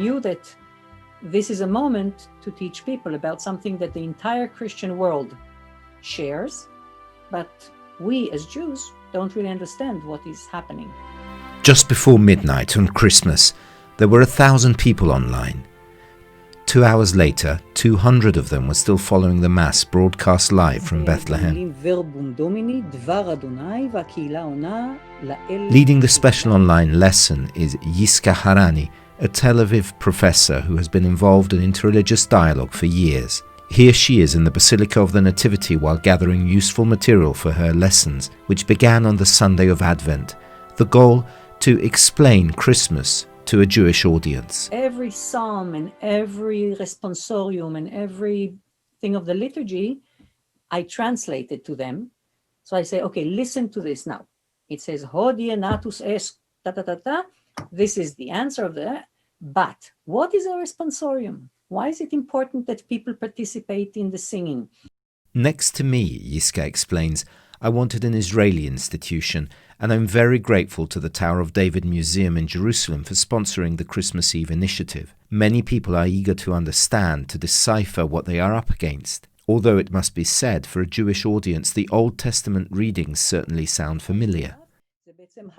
knew that this is a moment to teach people about something that the entire Christian world shares, but we as Jews don't really understand what is happening. Just before midnight on Christmas, there were 1,000 people online. 2 hours later, 200 of them were still following the Mass broadcast live from Bethlehem. Leading the special online lesson is Yisca Harani, a Tel Aviv professor who has been involved in interreligious dialogue for years. Here she is in the Basilica of the Nativity while gathering useful material for her lessons, which began on the Sunday of Advent. The goal, to explain Christmas to a Jewish audience. Every psalm and every responsorium and everything of the liturgy, I translated to them. So I say, okay, listen to this now. It says, Hodie natus es, ta ta ta ta. This is the answer of that. But what is a responsorium? Why is it important that people participate in the singing? Next to me, Yisca explains, I wanted an Israeli institution, and I'm very grateful to the Tower of David Museum in Jerusalem for sponsoring the Christmas Eve initiative. Many people are eager to understand, to decipher what they are up against. Although it must be said, for a Jewish audience, the Old Testament readings certainly sound familiar. And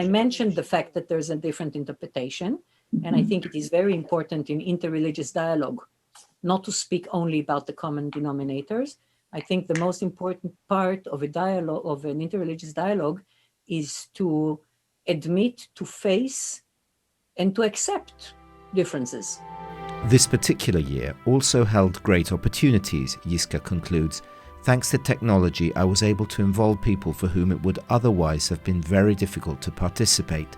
I mentioned the fact that there's a different interpretation, and I think it is very important in interreligious dialogue not to speak only about the common denominators. I think the most important part of a dialogue, of an interreligious dialogue, is to admit, to face, and to accept differences. This particular year also held great opportunities, Yisca concludes. Thanks to technology, I was able to involve people for whom it would otherwise have been very difficult to participate.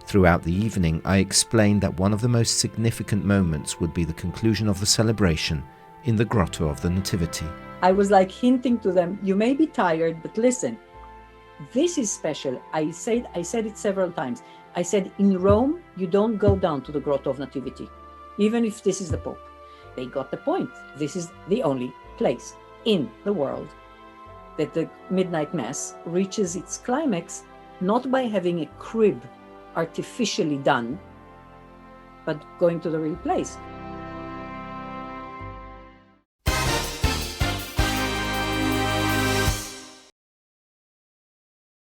Throughout the evening, I explained that one of the most significant moments would be the conclusion of the celebration in the Grotto of the Nativity. I was like hinting to them, you may be tired, but listen, this is special. I said it several times. I said, in Rome, you don't go down to the Grotto of Nativity, even if this is the Pope. They got the point. This is the only place in the world that the midnight mass reaches its climax, not by having a crib artificially done, but going to the real place.